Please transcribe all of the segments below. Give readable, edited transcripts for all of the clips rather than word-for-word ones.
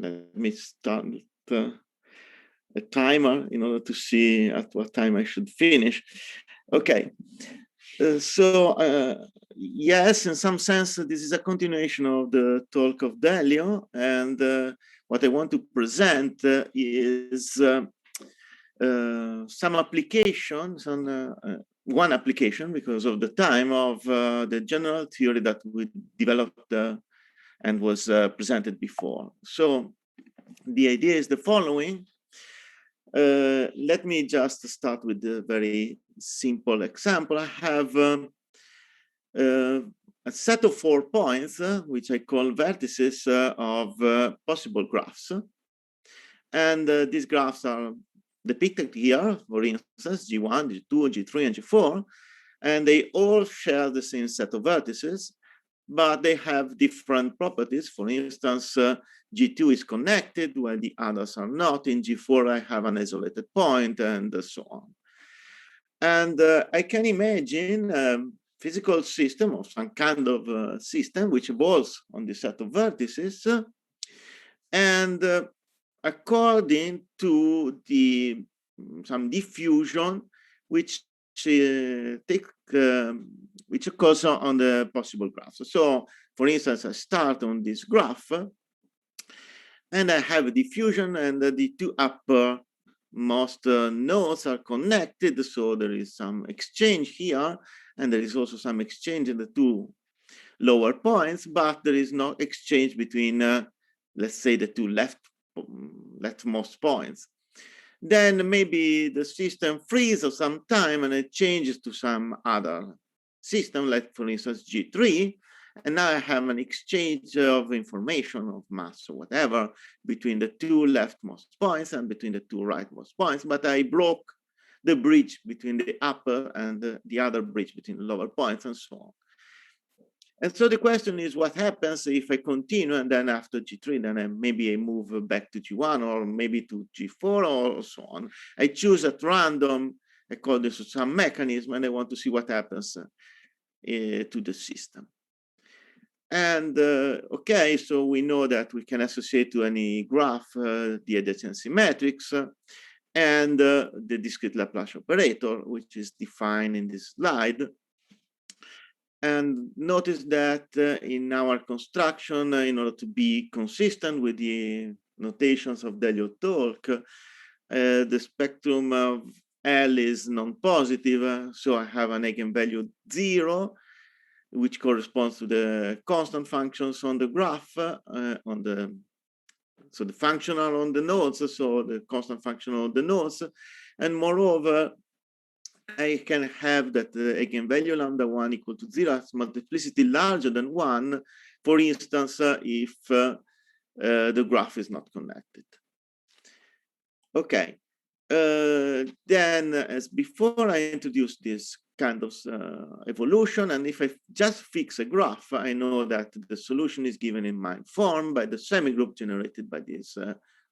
let me start a timer in order to see at what time I should finish. Okay. Yes, in some sense, this is a continuation of the talk of Delio, and what I want to present is some applications on one application, because of the time, of the general theory that we developed and was presented before. So the idea is the following. Let me just start with a very simple example. I have a set of 4 points, which I call vertices of possible graphs. And these graphs are depicted here, for instance, G1, G2, G3, and G4. And they all share the same set of vertices, but they have different properties. For instance, G2 is connected while the others are not. In G4, I have an isolated point, and so on. And I can imagine a physical system, or some kind of system, which evolves on this set of vertices. And according to some diffusion, which which occurs on the possible graphs. So, for instance, I start on this graph, and I have a diffusion, and the 2 uppermost nodes are connected. So there is some exchange here, and there is also some exchange in the 2 lower points, but there is no exchange between, let's say, the 2 leftmost points. Then maybe the system freezes for some time, and it changes to some other system, like, for instance, G3. And now I have an exchange of information, of mass or whatever, between the 2 leftmost points and between the 2 rightmost points. But I broke the bridge between the upper and the other bridge between the lower points, and so on. And so the question is, what happens if I continue, and then after G3, then maybe I move back to G1, or maybe to G4, or so on. I choose at random according to some mechanism, and I want to see what happens to the system. And okay, so we know that we can associate to any graph the adjacency matrix and the discrete Laplace operator, which is defined in this slide. And notice that in our construction, in order to be consistent with the notations of Delio talk, the spectrum of L is non-positive. So I have an eigenvalue 0, which corresponds to the constant functions on the graph, so the functional on the nodes, so the constant function on the nodes. And moreover, I can have that the eigenvalue lambda 1 equal to 0 has multiplicity larger than 1, for instance, if the graph is not connected. Okay. Then, as before, I introduced this kind of evolution, and if I just fix a graph, I know that the solution is given in my form by the semigroup generated by this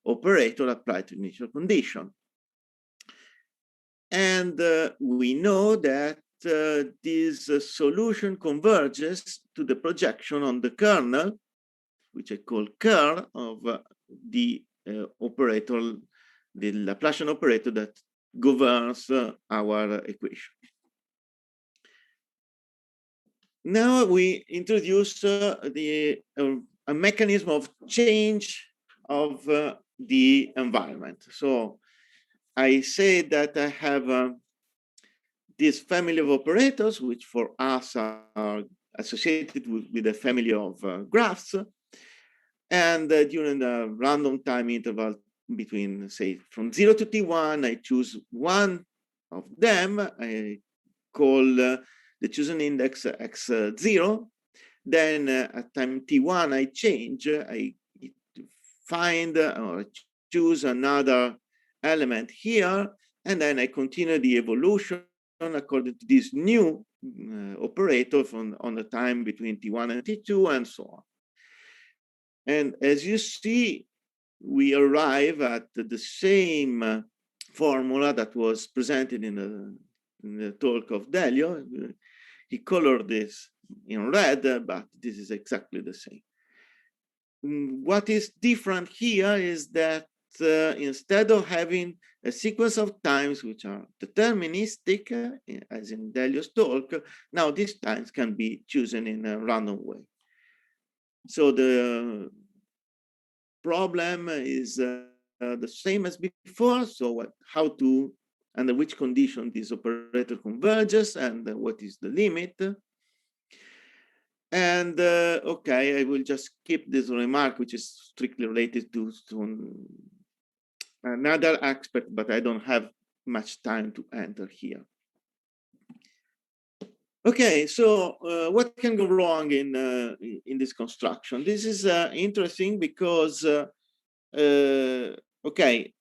operator applied to initial condition. And we know that this solution converges to the projection on the kernel, which I call curl, of the operator, the Laplacian operator that governs our equation. Now we introduce a mechanism of change of the environment. So I say that I have this family of operators, which for us are associated with a family of graphs. And during the random time interval between, say, from 0 to T1, I choose one of them. I call the chosen index x0. Then at time T1, I change. I find or choose another element here, and then I continue the evolution according to this new operator on the time between T1 and T2, and so on. And as you see, we arrive at the same formula that was presented in the talk of Delio. He colored this in red, but this is exactly the same. what is different here is that instead of having a sequence of times which are deterministic, as in Delio's talk, now these times can be chosen in a random way. So the problem is the same as before. So how to, under which condition this operator converges, and what is the limit. And okay, I will just skip this remark, which is strictly related to another aspect, but I don't have much time to enter here. Okay, so what can go wrong in this construction? This is interesting because okay,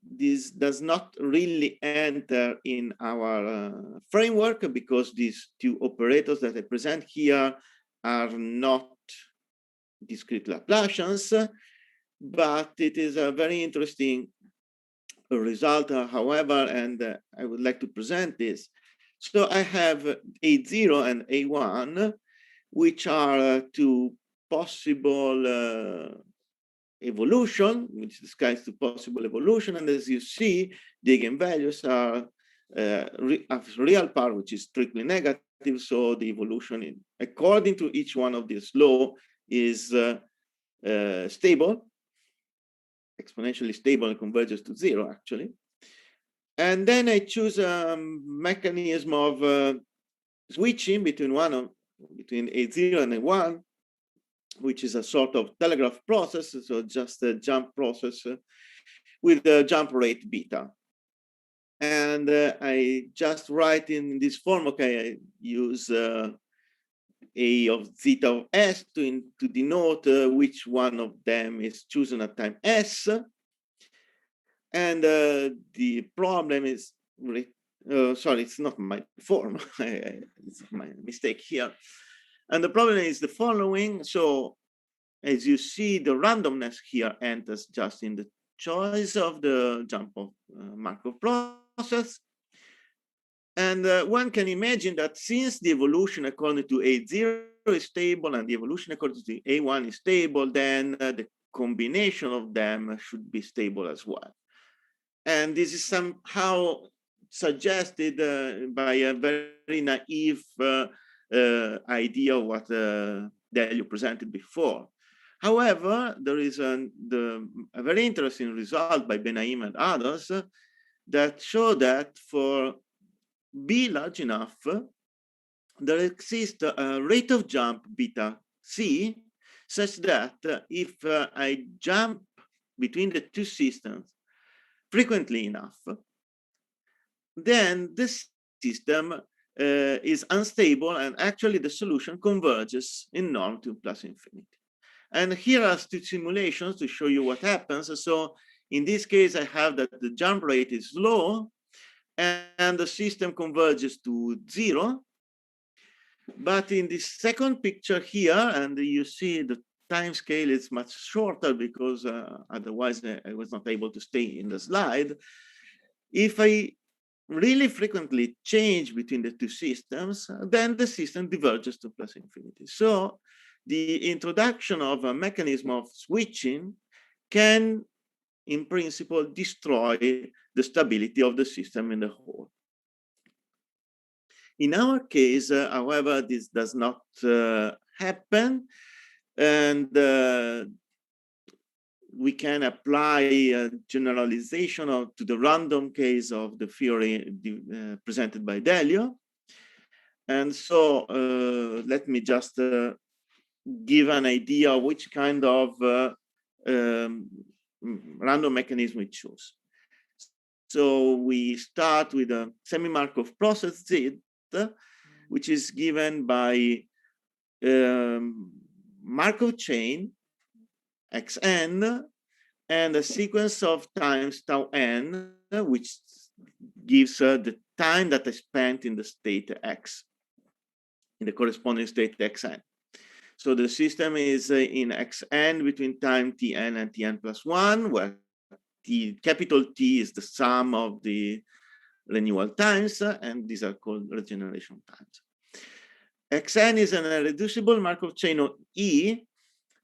this does not really enter in our framework because these two operators that I present here are not discrete Laplacians, but it is a very interesting result, however, and I would like to present this. So I have A0 and A1, which are two possible evolution, which describes the possible evolution. And as you see, the eigenvalues are of real part, which is strictly negative. So the evolution, according to each one of these law, is stable, exponentially stable, and converges to zero, actually. And then I choose a mechanism of switching between A0 and A1, which is a sort of telegraph process, so just a jump process with the jump rate beta. And I just write in this form, okay, I use A of zeta of S to denote which one of them is chosen at time S. And the problem is, sorry, it's not my form, it's my mistake here. And the problem is the following. So as you see, the randomness here enters just in the choice of the jump of Markov process. And one can imagine that since the evolution according to A0 is stable and the evolution according to A1 is stable, then the combination of them should be stable as well. And this is somehow suggested by a very naive idea of what Delio presented before. However, there is a very interesting result by Benaim and others that show that for B large enough, there exists a rate of jump beta C such that if I jump between the two systems frequently enough, then the system is unstable and actually the solution converges in norm to plus infinity. And here are two simulations to show you what happens. So in this case, I have that the jump rate is low and the system converges to zero. But in this second picture here, and you see the time scale is much shorter because otherwise I was not able to stay in the slide. If I really frequently change between the two systems, then the system diverges to plus infinity. So the introduction of a mechanism of switching can, in principle, destroy the stability of the system in the whole. In our case, however, this does not happen, and we can apply a generalization to the random case of the theory presented by Delio. And so let me just give an idea of which kind of random mechanism we choose. So we start with a semi-Markov process Z, which is given by Markov chain xn and a sequence of times tau n, which gives the time that I spent in the state x, in the corresponding state xn. So the system is in xn between time tn and tn plus 1, where capital T is the sum of the renewal times, and these are called regeneration times. Xn is an irreducible Markov chain of E,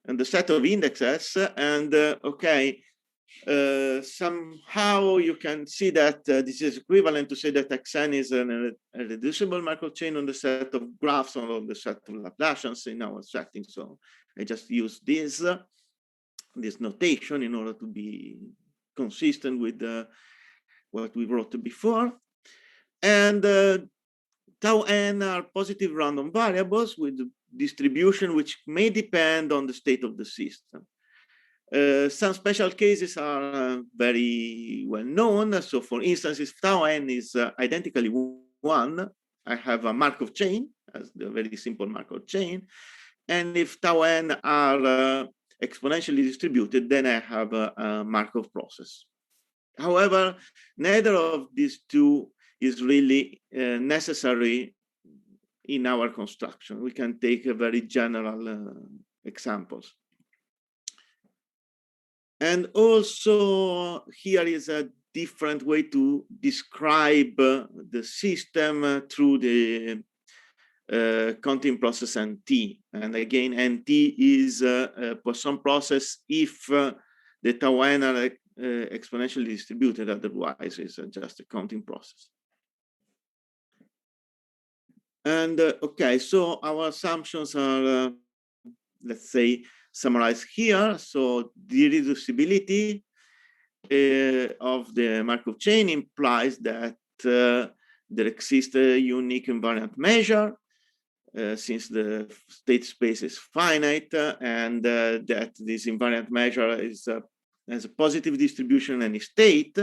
and the set of indexes, and okay, somehow you can see that this is equivalent to say that Xn is a reducible Markov chain on the set of graphs or on the set of Laplacians in our setting. So I just use this notation in order to be consistent with what we wrote before. And tau n are positive random variables with distribution which may depend on the state of the system. Some special cases are very well known. So for instance, if tau n is identically 1, I have a Markov chain, as the very simple Markov chain. And if tau n are exponentially distributed, then I have a Markov process. However, neither of these two is really necessary in our construction. We can take a very general examples. And also here is a different way to describe the system through the counting process NT. And again, NT is a Poisson process if the tau n are exponentially distributed, otherwise it's just a counting process. And okay, so our assumptions are, let's say, summarized here. So the reducibility of the Markov chain implies that there exists a unique invariant measure since the state space is finite, and that this invariant measure is has a positive distribution in any state.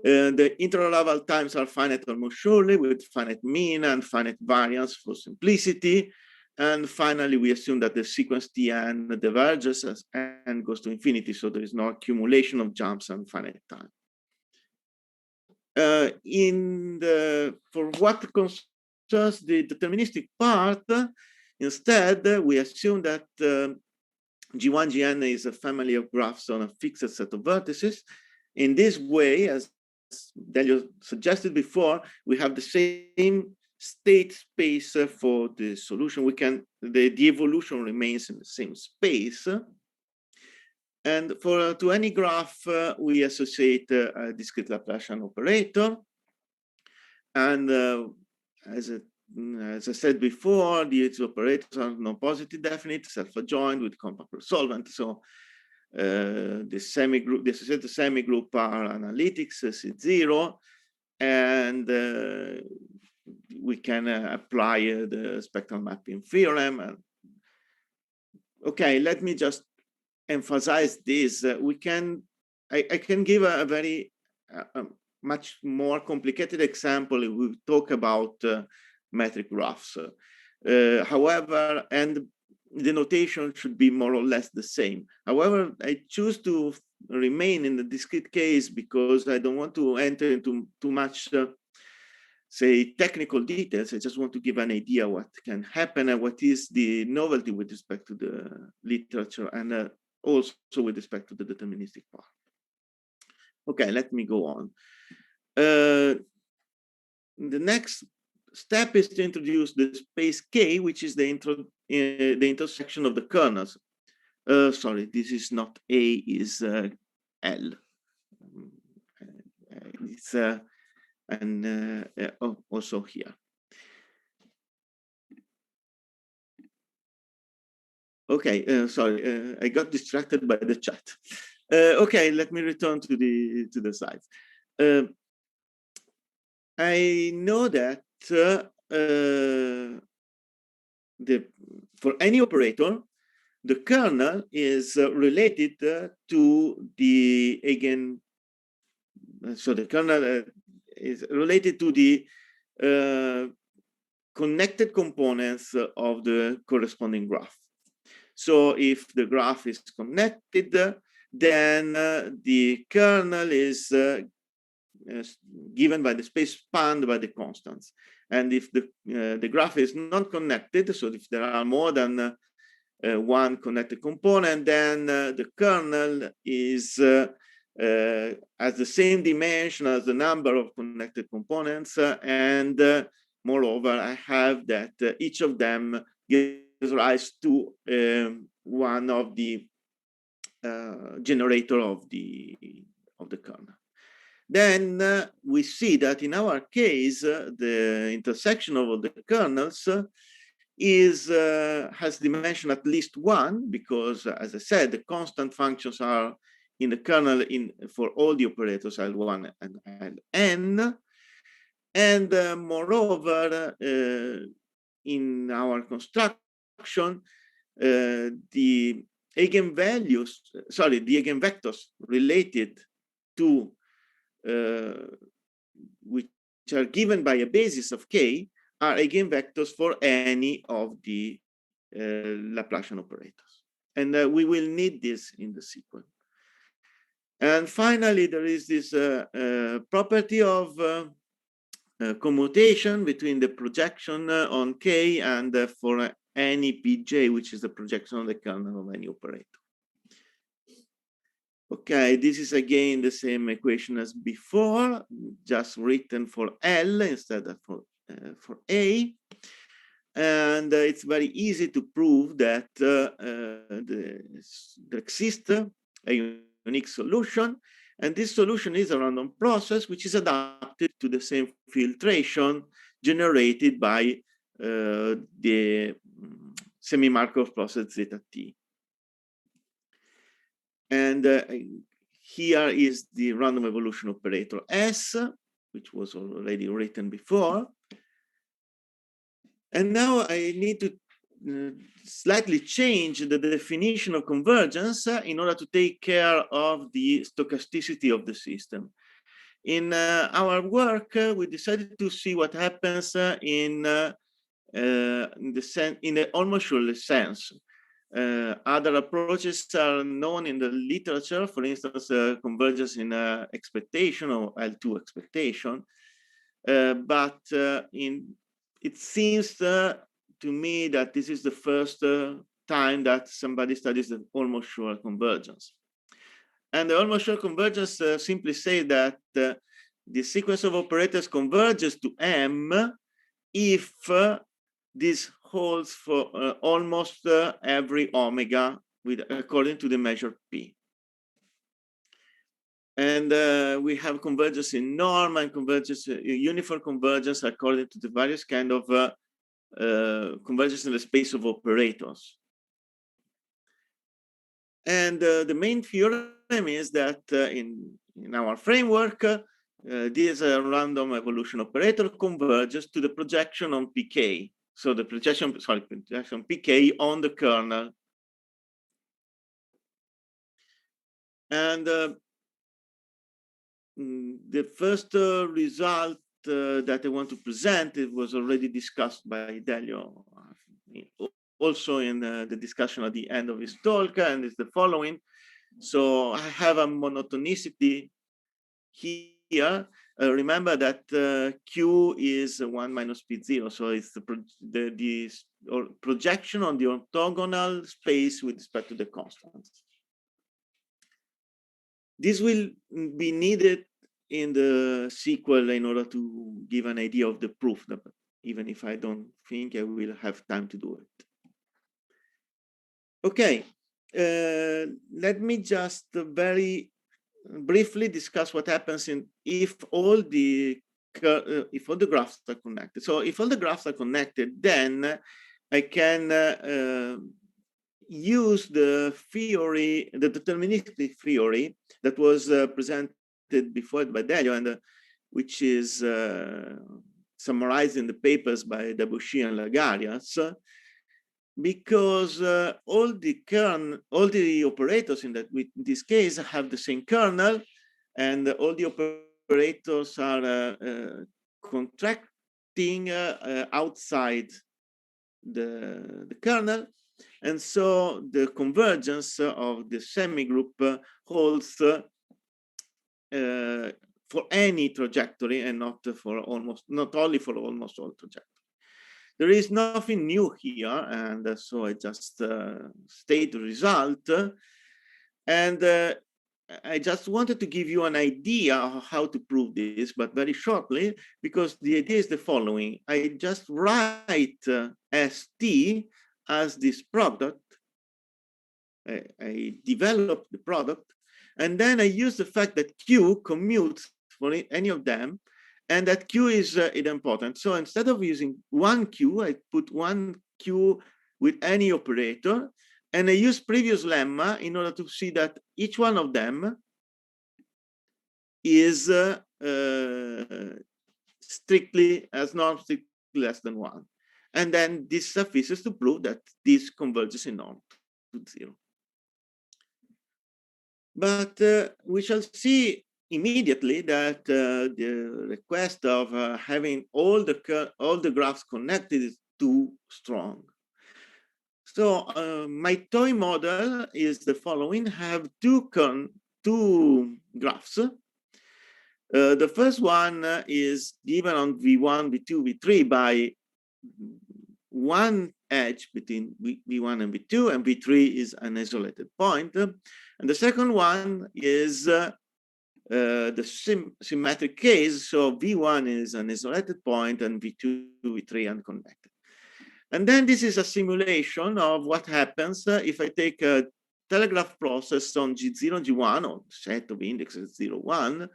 The interlevel times are finite almost surely with finite mean and finite variance for simplicity. And finally, we assume that the sequence Tn diverges as n goes to infinity, so there is no accumulation of jumps and finite time. For what concerns the deterministic part, instead, we assume that G1, Gn is a family of graphs on a fixed set of vertices. In this way, as Delio suggested before, we have the same state space for the solution. The evolution remains in the same space. And to any graph, we associate a discrete Laplacian operator. And as I said before, these operators are non-positive definite, self-adjoint with compact resolvent. So the associated semigroup are analytics, C0, and we can apply the spectral mapping theorem. And okay, let me just emphasize this. I can give a very much more complicated example if we talk about metric graphs. However, and the notation should be more or less the same. However, I choose to remain in the discrete case because I don't want to enter into too much, say, technical details. I just want to give an idea what can happen and what is the novelty with respect to the literature and also with respect to the deterministic part. Okay, let me go on. The next step is to introduce the space K, which is the intersection of the kernels. Sorry, this is not A, is L. It's also here. Okay, sorry, I got distracted by the chat. Okay, let me return to the slides. I know that for any operator, the kernel is related to the so the kernel is related to the connected components of the corresponding graph. So if the graph is connected, then the kernel is given by the space spanned by the constants. And if the graph is not connected, so if there are more than one connected component, then the kernel is has the same dimension as the number of connected components, and moreover, I have that each of them gives rise to one of the generator of the kernel. Then we see that in our case, the intersection of the kernels has dimension at least 1, because, as I said, the constant functions are in the kernel for all the operators L1 and Ln. And moreover, in our construction, the eigenvalues, the eigenvectors related to which are given by a basis of K are eigenvectors for any of the Laplacian operators. And we will need this in the sequel. And finally, there is this property of commutation between the projection on K and for any Pj, which is the projection on the kernel of any operator. Okay, this is again the same equation as before, just written for L instead of for A. And it's very easy to prove that there exists a unique solution, and this solution is a random process which is adapted to the same filtration generated by the semi-Markov process zeta t. And here is the random evolution operator S, which was already written before. And now I need to slightly change the definition of convergence in order to take care of the stochasticity of the system. In our work, we decided to see what happens in the almost surely sense. Other approaches are known in the literature, for instance, convergence in expectation or L2 expectation. But it seems to me that this is the first time that somebody studies the almost sure convergence. And the almost sure convergence simply say that the sequence of operators converges to M if this holds for almost every omega according to the measure P. And we have convergence in norm and convergence, uniform convergence according to the various kind of convergence in the space of operators. And the main theorem is that in our framework, this random evolution operator converges to the projection on pk. So the projection pk on the kernel. And the first result that I want to present, it was already discussed by Delio, also in the discussion at the end of his talk, and it's the following. So I have a monotonicity here. Remember that Q is 1 minus P0, so it's the projection on the orthogonal space with respect to the constants. This will be needed in the sequel in order to give an idea of the proof, even if I don't think I will have time to do it. Okay, let me just very briefly discuss what happens if all the graphs are connected. So if all the graphs are connected, then I can use the theory, the deterministic theory that was presented before by Delio, and which is summarized in the papers by Debussy and Lagarias, because all the operators in this case have the same kernel, and all the operators are contracting outside the kernel. And so the convergence of the semi-group holds for any trajectory and not only for almost all trajectories. There is nothing new here, and so I just state the result. And I just wanted to give you an idea of how to prove this, but very shortly, because the idea is the following. I just write ST as this product. I develop the product, and then I use the fact that Q commutes for any of them, and that Q is idempotent. So instead of using one Q, I put one Q with any operator, and I use previous lemma in order to see that each one of them is strictly as non-strictly less than one. And then this suffices to prove that this converges in norm to 0. But we shall see immediately that the request of having all the graphs connected is too strong. So my toy model is the following: have two graphs. The first one is given on V1, V2, V3 by one edge between V1 and V2, and V3 is an isolated point. And the second one is the symmetric case. So V1 is an isolated point and V2, V3 unconnected. And then this is a simulation of what happens if I take a telegraph process on G0, G1, or set of indexes 0, 1,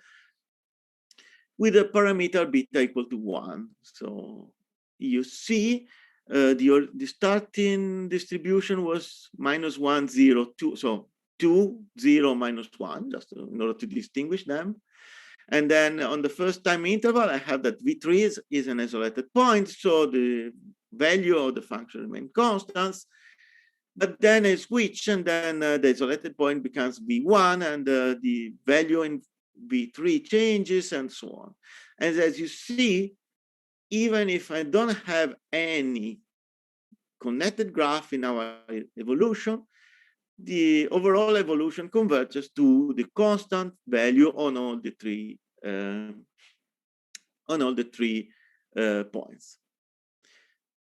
with a parameter beta equal to 1. So you see the starting distribution was -1, 0, 2. So 2, 0, -1, just in order to distinguish them. And then on the first time interval, I have that V3 is an isolated point. So the value of the function remains constant. But then I switch, and then the isolated point becomes V1, and the value in V3 changes, and so on. And as you see, even if I don't have any connected graph in our evolution, the overall evolution converges to the constant value on all the three points.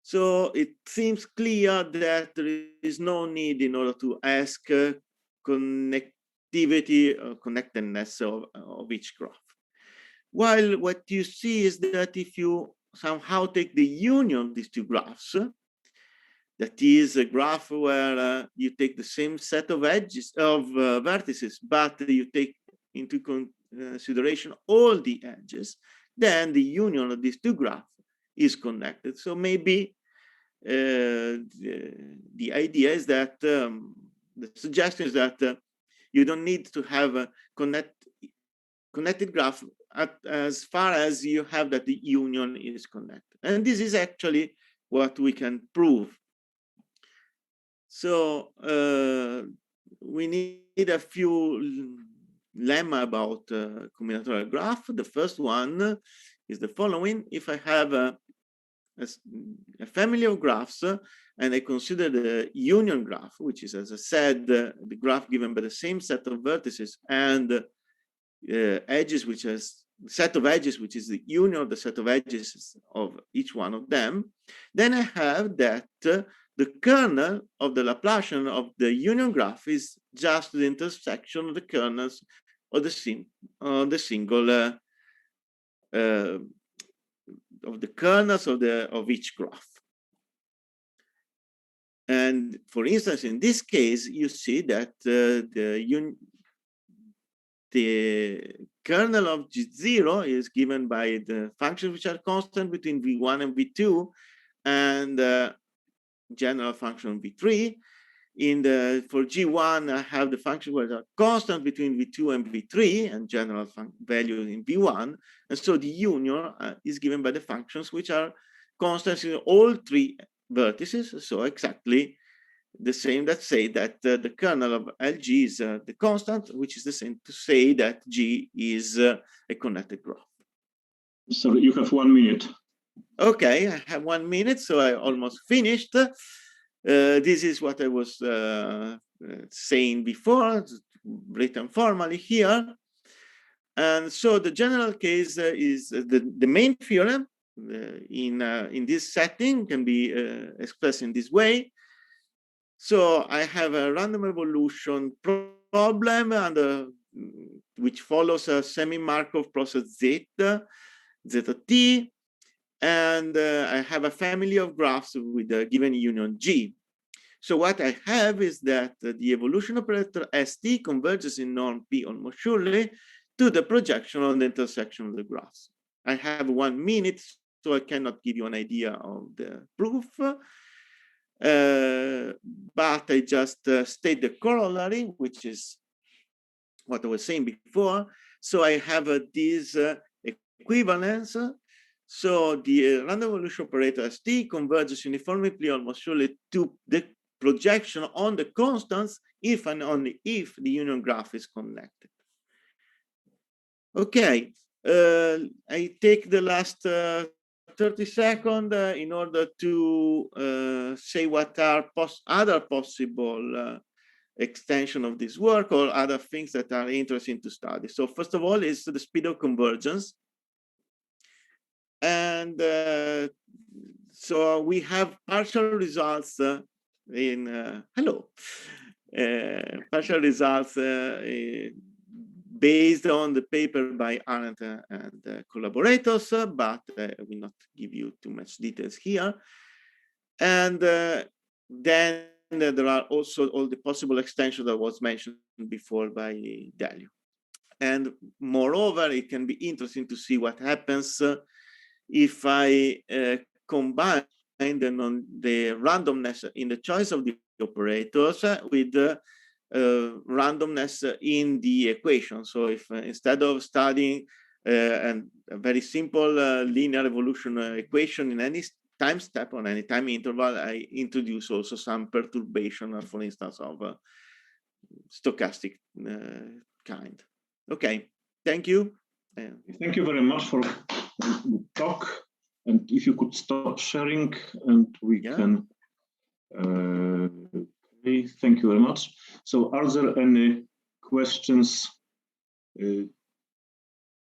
So it seems clear that there is no need in order to ask connectivity or connectedness of each graph. While what you see is that if you somehow take the union of these two graphs, that is a graph where you take the same set of edges of vertices, but you take into consideration all the edges, then the union of these two graphs is connected. So maybe the idea is that the suggestion is that you don't need to have a connected graph as far as you have that the union is connected. And this is actually what we can prove. So we need a few lemma about combinatorial graph. The first one is the following: if I have a family of graphs and I consider the union graph, which is, as I said, the graph given by the same set of vertices and edges, which is set of edges, which is the union of the set of edges of each one of them, then I have that the kernel of the Laplacian of the union graph is just the intersection of the kernels of the single of the kernels of each graph. And for instance, in this case, you see that the kernel of G0 is given by the functions which are constant between V1 and V2, and general function V3. For G1, I have the function where are constant between V2 and V3 and general value in V1. And so the union is given by the functions which are constants in all three vertices. So exactly the same that say that the kernel of LG is the constant, which is the same to say that G is a connected graph. So you have 1 minute. Okay, I have 1 minute, so I almost finished. This is what I was saying before, written formally here. And so the general case is the main theorem in this setting can be expressed in this way. So I have a random evolution problem which follows a semi-Markov process zeta, zt, and I have a family of graphs with a given union G. So what I have is that the evolution operator ST converges in norm P almost surely to the projection on the intersection of the graphs. I have 1 minute, so I cannot give you an idea of the proof. But I just state the corollary, which is what I was saying before. So I have this equivalence. So the random evolution operator ST converges uniformly almost surely to the projection on the constants if and only if the union graph is connected. Okay, I take the last 30 seconds in order to say what are other possible extension of this work or other things that are interesting to study. So first of all is the speed of convergence. And so we have partial results partial results based on the paper by Arendt and collaborators, but I will not give you too much details here. And then there are also all the possible extensions that was mentioned before by Delio. And moreover, it can be interesting to see what happens if I combine the randomness in the choice of the operators with the randomness in the equation. So if instead of studying a very simple linear evolution equation in any time step on any time interval, I introduce also some perturbation, for instance, of stochastic kind. Okay, thank you. Thank you very much for the talk. And if you could stop sharing, and we can. Okay, thank you very much. So, are there any questions,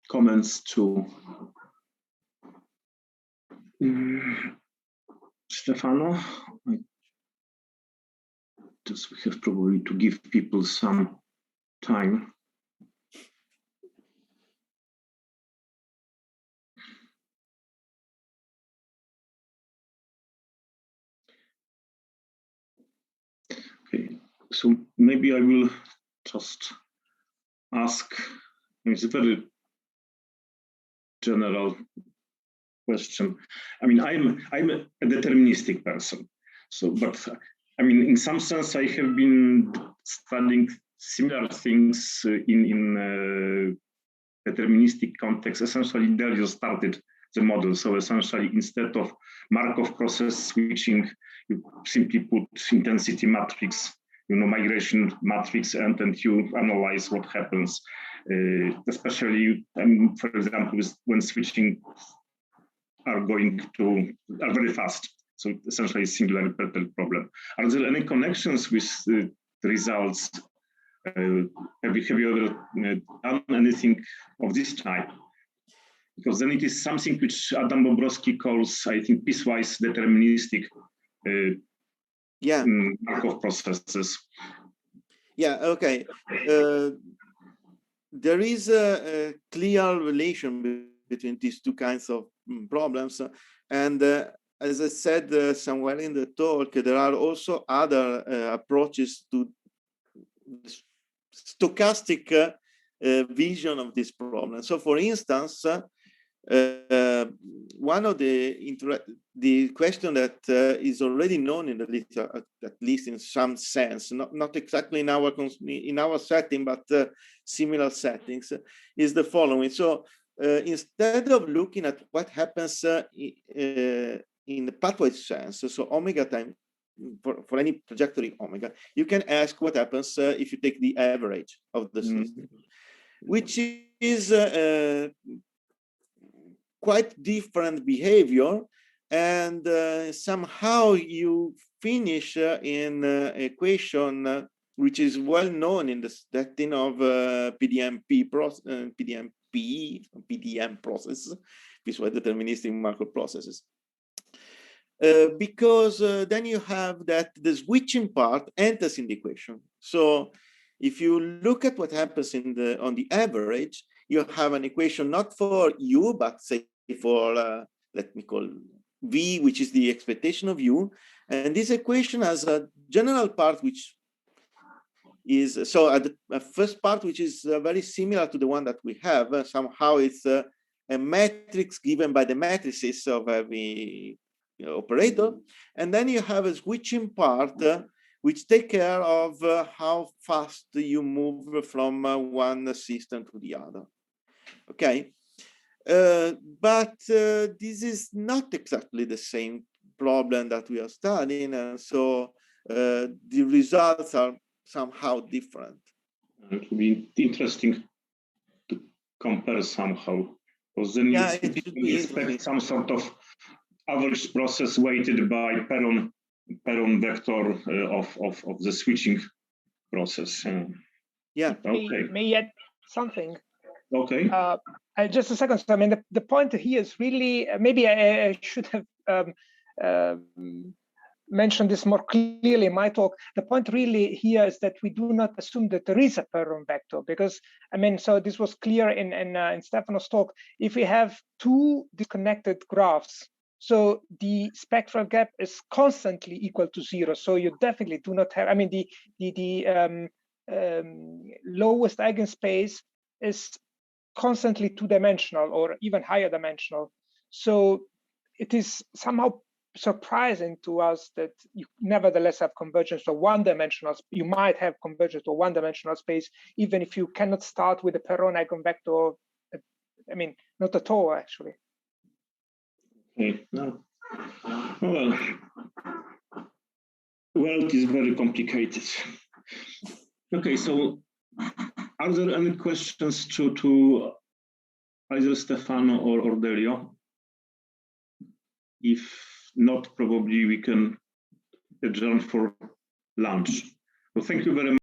comments to Stefano? Just we have probably to give people some time. Okay, so maybe I will just ask, it's a very general question. I mean, I'm a deterministic person. So, but I mean, in some sense, I have been studying similar things in deterministic context. Essentially, Delio started the model. So essentially, instead of Markov process switching, you simply put intensity matrix, migration matrix, and then you analyze what happens. Especially, for example, when switching are very fast. So essentially, a singular problem. Are there any connections with the results? Have you ever done anything of this type? Because then it is something which Adam Bobrowski calls, I think, piecewise deterministic Markov processes. Yeah, okay. There is a clear relation between these two kinds of problems. And as I said somewhere in the talk, there are also other approaches to stochastic vision of this problem. So for instance, one of the question that is already known in the literature, at least in some sense, not exactly in our setting, but similar settings, is the following. So instead of looking at what happens in the pathwise sense, so omega time for any trajectory omega, you can ask what happens if you take the average of the system, which is quite different behavior, and somehow you finish in equation which is well known in the setting of PDM process, piecewise deterministic Markov processes. Because then you have that the switching part enters in the equation. So if you look at what happens on the average, you have an equation not for u, but say for let me call v, which is the expectation of u, and this equation has a general part, which is so at the first part, which is very similar to the one that we have. Somehow it's a matrix given by the matrices of every operator, and then you have a switching part which take care of how fast you move from one system to the other. Okay, but this is not exactly the same problem that we are studying, and so the results are somehow different. It would be interesting to compare somehow, because then you expect some sort of average process weighted by Perron vector of the switching process. Yeah. Okay. May I add something? Okay. Just a second. So, I mean, the point here is really, maybe I should have mentioned this more clearly in my talk. The point really here is that we do not assume that there is a Perron vector, because, I mean, so this was clear in Stefano's talk. If we have two disconnected graphs, so the spectral gap is constantly equal to 0. So you definitely do not have, I mean, the lowest eigenspace is constantly two-dimensional or even higher dimensional. So it is somehow surprising to us that you nevertheless have convergence to one-dimensional. You might have convergence to a one-dimensional space, even if you cannot start with a Perron eigenvector. I mean, not at all, actually. Okay. No. Well, it is very complicated. Okay, so are there any questions to either Stefano or Delio? If not, probably we can adjourn for lunch. Well, thank you very much.